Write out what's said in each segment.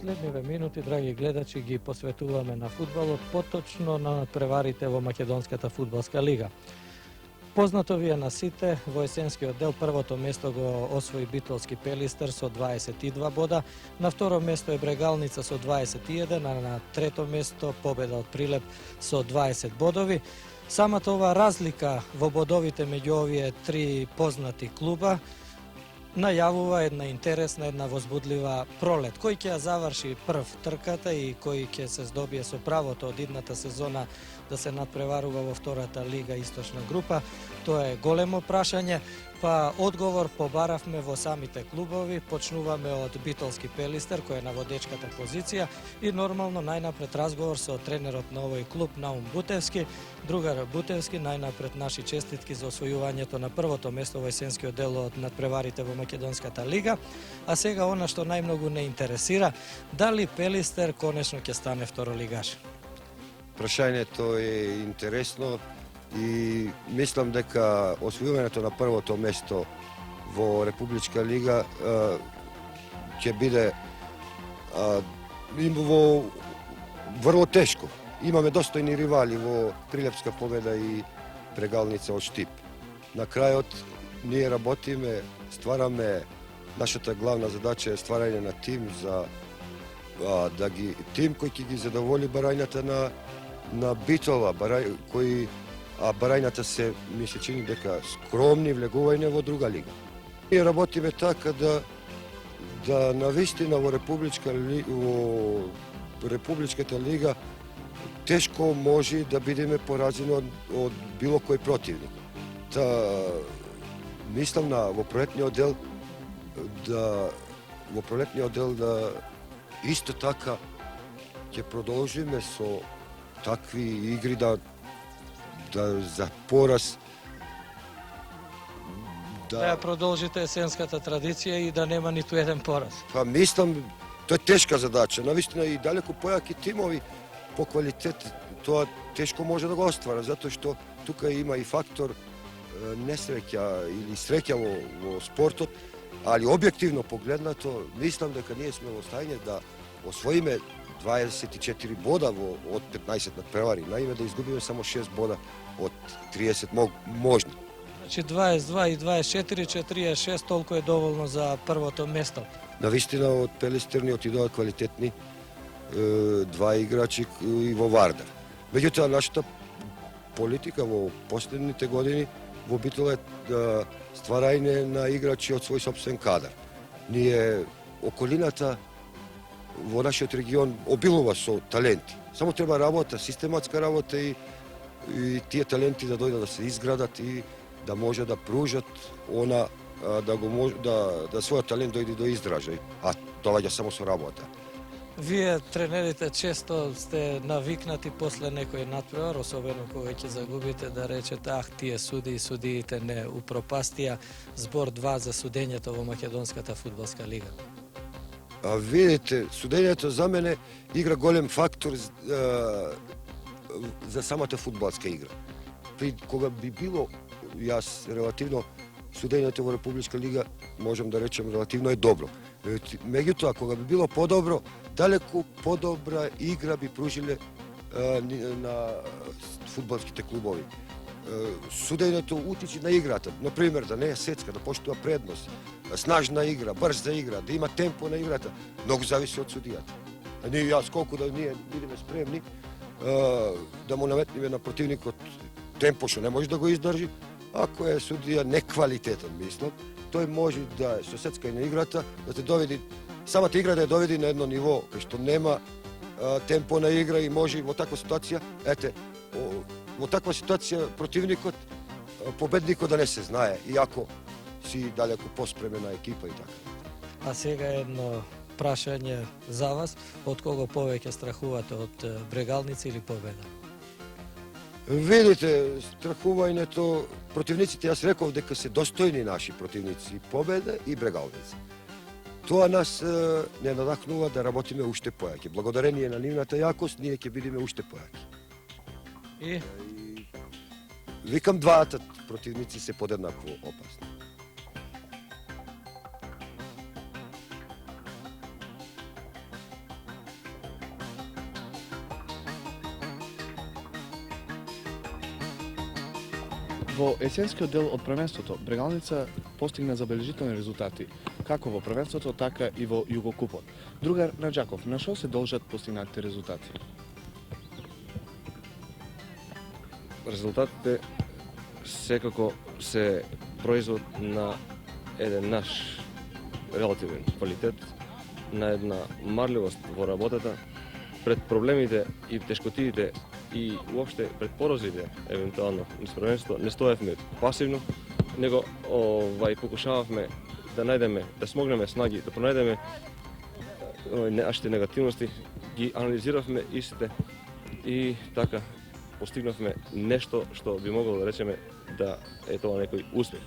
Следниве минути, драги гледачи, ги посветуваме на фудбалот, поточно на надпреварите во Македонската фудбалска лига. Познато ви е на сите, во есенскиот дел првото место го освои Битолски Пелистер со 22 бода, на второ место е Брегалница со 21, а на трето место победа од Прилеп со 20 бодови. Самата ова разлика во бодовите меѓу овие три познати клуба најавува една интересна, една возбудлива пролет. Кој ќе ја заврши прв трката и кој ќе се здобие со правото од идната сезона да се надпреварува во втората лига Источна група, тоа е големо прашање, па одговор побаравме во самите клубови. Почнуваме од Битолски Пелистер, кој е на водечката позиција, и нормално најнапред разговор со тренерот на овој клуб Наум Бутевски. Другар Бутевски, најнапред наши честитки за освојувањето на првото место во есенскиот дел од надпреварите во Македонската лига. А сега она што најмногу не интересира, дали Пелистер конечно ќе стане второлигаш? Прашањето е интересно и мислам дека освојувањето на првото место во Републичка лига ќе биде врло тешко. Имаме достојни ривали во Прилепска Победа и Прегалница од Штип. На крајот ние работиме, ствараме, нашата главна задача е стварање на тим за тим кој ќе ги задоволи барањата на Битола, а барањата се, ми се чини дека скромни влегување во друга лига. Ние работиме така да навистина во Републичката лига тешко може да бидеме поразени од било кој противник. Мислам во пролетниот дел да исто така ќе продолжиме со такви игри да за пораз да ја продолжите есенската традиција и да нема ниту еден пораз. Па мислам, тоа е тешка задача. Навистина и далеку појаки тимови по квалитет, тоа тешко може да го оствара, затоа што тука има и фактор несреќа или среќа во спортот, али објективно погледнато, мислам дека ние сме во стање да освоиме 24 бода од 15 надпревари, наиме да изгубиме само 6 бода од 30 можни. Значи 22 и 24, 46, толку е доволно за првото место. Навистина од Пелистер ни отидоа квалитетни два играчи и во Вардар. Меѓутоа, нашата политика во последните години во Битола е стварање на играчи од свој сопствен кадар. Ние, околината во нашиот регион обилува со таленти. Само треба работа, систематска работа и тие таленти да дојдат да се изградат и да може да пружат да својот талент дојде до изражај, а доаѓа само со работа. Вие, тренерите, често сте навикнати после некој надпревар, особено кога ќе загубите, да речете, тие судиите не упропастија збор 2 за судењето во Македонската фудбалска лига. Видите, судењето за мене игра голем фактор за самата фудбалска игра. Кога би било, јас релативно, судењето во Републичка лига, можам да речем, релативно е добро. Меѓутоа, кога би било подобро, далеку подобра игра би пружиле на фудбалските клубови. Судењето утичи на играта, например, да не е сецка, да поштува предност, снажна игра, брза игра, да има темпо на играта, многу зависи од судијата. Јас колку да ние бидеме спремни да му наметниме на противникот темпо што не може да го издржи, ако е судија неквалитетен, мислам, тој може да со сецка на играта, да те доведи, самата игра да ја доведи на едно ниво, кај што нема темпо на игра и може во таква ситуација, во таква ситуација противникот, победникот да не се знае, иако си далеку поспремена екипа и така. А сега едно прашање за вас, од кого повеќе страхувате, од Брегалница или Победа? Видите, страхувањето, противниците, јас реков дека се достојни наши противници, Победа и Брегалница. Тоа нас не надахнува да работиме уште појаќе. Благодарение на нивната јакост, ние ќе бидеме уште појаќе. И? Викам, двата противници се подеднакво опасни. Во есенскиот дел од првенството, Брегалница постигна забележителни резултати, како во првенството, така и во Југокупот. Другар Наџаков, на што се должат постигнатите резултати? Резултатите секако се производ на еден наш релативен квалитет, на една марливост во работата, пред проблемите и тешкотиите и уопште пред порозите, евентуално низ првенството, не стоевме пасивно, него покушававме да најдеме, да смогнеме снаги, да пронајдеме нашите негативности, ги анализиравме истите и така постигнавме нешто што би могло да речеме да е тоа некој успех.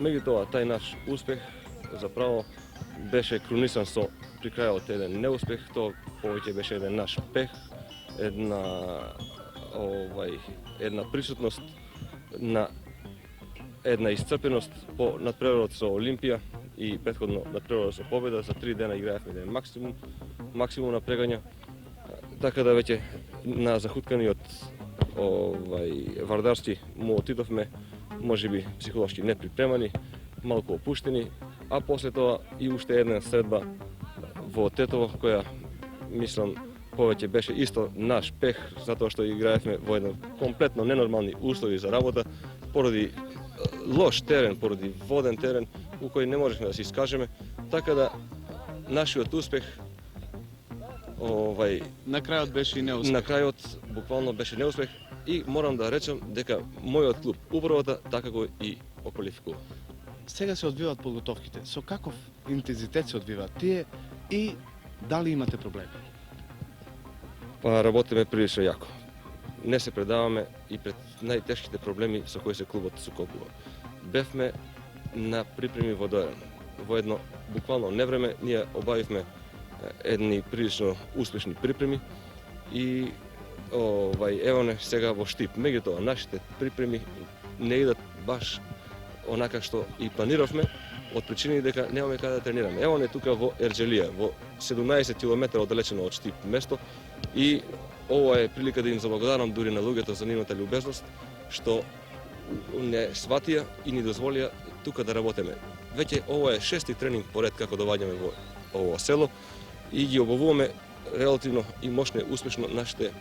Меѓутоа, тај наш успех заправо беше крунисан со при крајот еден неуспех, тоа повеќе беше еден наш пех, една присутност на една исцрпеност по надпреварот со Олимпија и претходно надпреварот со победа. За 3 дена играевме еден максимум на прегања, така да веќе на захутканиот Вардарски му отидовме, можеби психолошки неприпремани, малку опуштени, а после тоа и уште една средба во Тетово, која мислам повеќе беше исто наш пех, затоа што играевме во едно комплетно ненормални услови за работа, поради лош терен, поради воден терен, у кој не можехме да се искажеме, така да нашиот успех На крајот беше и неуспех. на крајот буквално беше неуспех и морам да речем дека мојот клуб управата така го и оквалификува. Сега се одвиваат подготовките. Со каков интензитет се одвиваат тие и дали имате проблеми? Па работиме прилично јако. Не се предаваме и пред најтешките проблеми со кои се клубот сукобува. Бевме на припреми во Дојран. Во едно буквално невреме ние обавивме едни прилично успешни припреми и ево не сега во Штип. Меѓутоа нашите припреми не идат баш онака што и планиравме, од причини дека немаме каде да тренираме. Ево не тука во Ерџелија, во 17 км оддалечено од Штип место, и ова е прилика да им заблагодарам дури на луѓето за нивната љубезност што не сватија и ни дозволија тука да работиме. Веќе ова е 6-ти тренинг поред како доваѓаме во ово село и ги обавуваме релативно и мощно и успешно нашите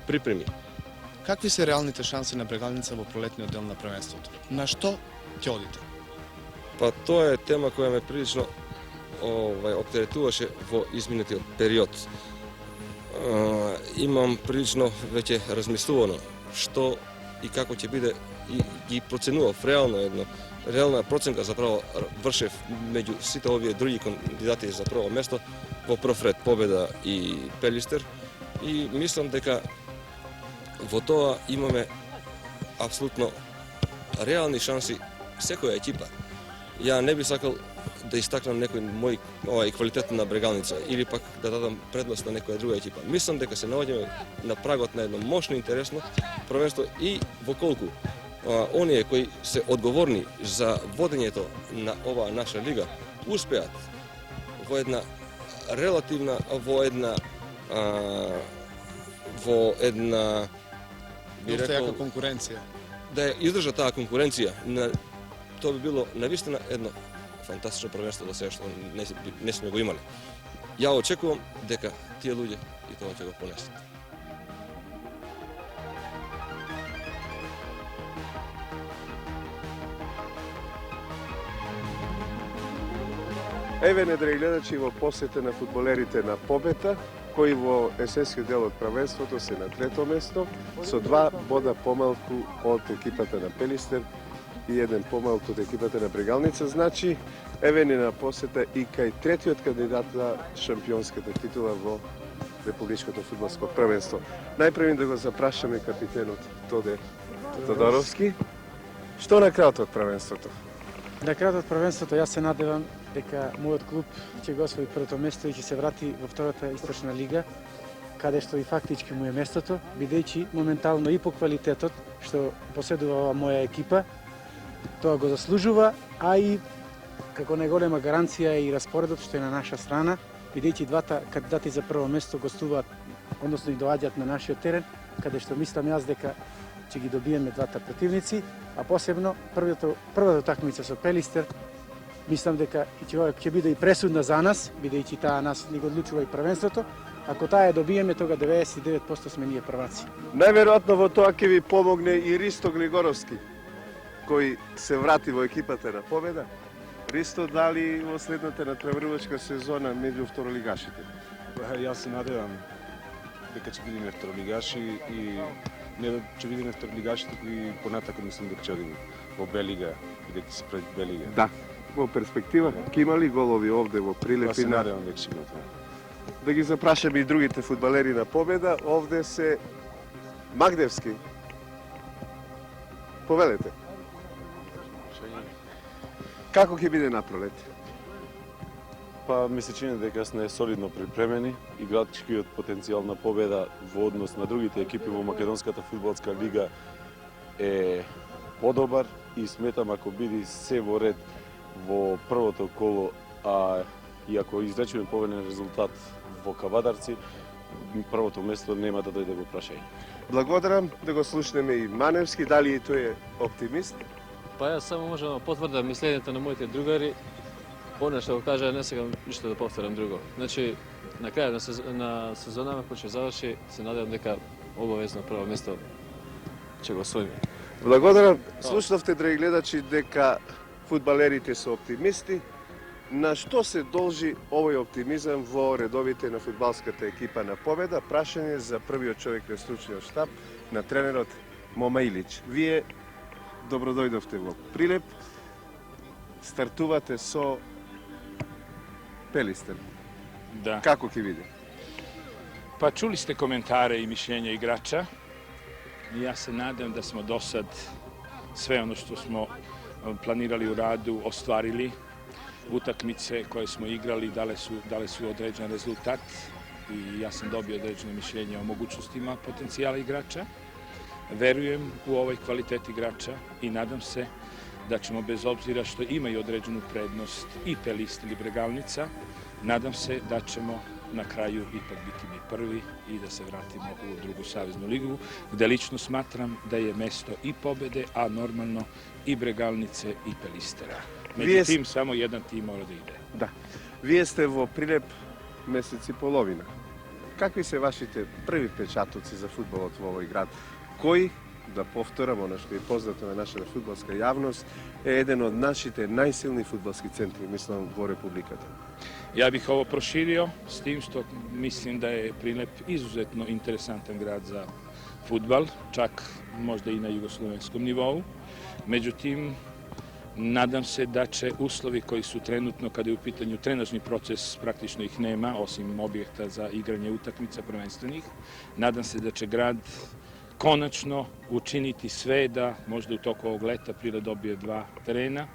припреми. Какви се реалните шанси на Брегалница во пролетниот дел на првенството? На што ќе одите? Па тоа е тема која ме прилично оптеретуваше во изминатиот период. Имам прилично веќе размислувано што и како ќе биде и ги проценував реална проценка заправо вршев меѓу сите овие други кандидати за прво место во прв ред Победа и Пелистер и мислам дека во тоа имаме апсолутно реални шанси секоја екипа. Ја не би сакал да истакнам некој мој квалитет на Брегалница или пак да дадам предност на некоја друга екипа. Мислам дека се наоѓаме на прагот на едно мощно интересно првенство и во колку оние кои се одговорни за водењето на оваа наша лига успеат во една релативна, во една би Доста рекол, јака конкуренција. да ја издржа таа конкуренција, тоа би било навистина едно фантастично првенство до сега што не сме го имали. Ја очекувам дека тие луѓе и тоа ќе го понесат. Еве не, драги гледачи, во посета на фудбалерите на Побета, кои во есенскиот дел од првенството се на трето место, со 2 бода помалку од екипата на Пелистер и 1 помалку од екипата на Брегалница. Значи, еве не на посета и кај третиот кандидат за шампионската титула во Републичкото фудбалско првенство. Најпрви да го запрашаме капитенот Тоде Тодоровски. Што на крајот од првенството? На крајот од првенството јас се надевам дека мојот клуб ќе го освои првото место и ќе се врати во втората источна лига, каде што и фактички му е местото, бидејќи моментално и по квалитетот што поседува ова моја екипа, тоа го заслужува, а и како најголема гаранција е и распоредот што е на наша страна, бидејќи двата кандидати за прво место гостуваат, односно и доаѓаат на нашиот терен, каде што мислам јас дека ќе ги добиеме двата противници, а посебно првата утакмица со Пелистер, мислам дека ќе биде и пресудна за нас, бидејќи таа нас ни го одлучува и првенството. Ако таа ја добиеме, тога 99% сме ние прваци. Најверојатно во тоа ќе ви помогне и Ристо Глигоровски, кој се врати во екипата на Победа. Ристо, дали во следната натпреварувачка сезона меѓу второлигашите? Јас се надевам дека ќе бидеме второлигаши и не да ќе бидеме второлигаши, туку и понатако мислам дека ќе одиме во Б лига, бидејќи се пред Б лига. Да. Во перспектива, ќе има ли голови овде во Јас Прилеп се и на... надевам дека ќе има тоа. Да ги запрашаме и другите фудбалери на Победа, овде се Магдевски. Повелете. Како ќе биде напролет? Па ми се чини дека сме солидно припремени. Играчкиот потенцијал на Победа во однос на другите екипи во Македонската фудбалска лига е подобар и сметам ако биде се во ред во првото коло, а и ако изречеме повелен резултат во Кавадарци, првото место нема да дојде во прашање. Благодарам, да го слушнеме и Маневски, дали и тој е оптимист? Па јас само можам да потврдам мислењето на моите другари. Она што го кажа, не сакам ништо да повторам друго. Значи, на крајот на сезонава кој ќе заврши, се надевам дека обавезно прво место ќе го освоиме. Благодарам. Слушнавте, драги гледачи, дека фудбалерите се оптимисти. На што се должи овој оптимизам во редовите на фудбалската екипа на Победа? Прашање за првиот човек на стручниот штаб, на тренерот Мома Илич. Вие добродојдовте во Прилеп, стартувате со Пелистер. Да. Како ќе биде? Pa čuli ste komentare i mišljenja igrača. Ja se nadam da smo do sad sve ono što smo planirali u radu ostvarili. Utakmice koje smo igrali dale su određen rezultat i ja sam dobio određeno mišljenje o mogućnostima potencijala igrača. Verujem u ovaj kvalitet igrača i nadam se da ćemo, bez obzira što imaju određenu prednost i Pelister i Bregalnica, nadam se da ćemo na kraju ipak biti mi prvi i da se vratimo u drugu saveznu ligu, gde lično smatram da je mesto i Pobede, a normalno i Bregalnice i Pelistera. Međutim, samo jedan tim mora da ide. Да. Вие сте во Прилеп месец и половина. Какви се вашите први печатоци за фудбалот во овој град? Кој, да повторам оно што е познато на нашата фудбалска јавност, е еден од нашите најсилни фудбалски центри, мислам, во Републиката? Ja bih ovo proširio s tim što mislim da je Prilep izuzetno interesantan grad za fudbal, čak možda i na jugoslovenskom nivou. Međutim, nadam se da će uslovi koji su trenutno, kada je u pitanju trenažni proces, praktično ih nema, osim objekta za igranje utakmica prvenstvenih, nadam se da će grad konačno učiniti sve da možda u toku ovog leta Prilep dobije 2 terena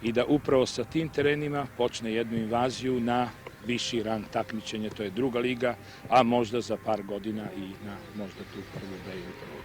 i da upravo sa tim terenima počne jednu invaziju na viši rang takmičenja, to je druga liga, a možda za par godina i na možda tu prvu B ili prvu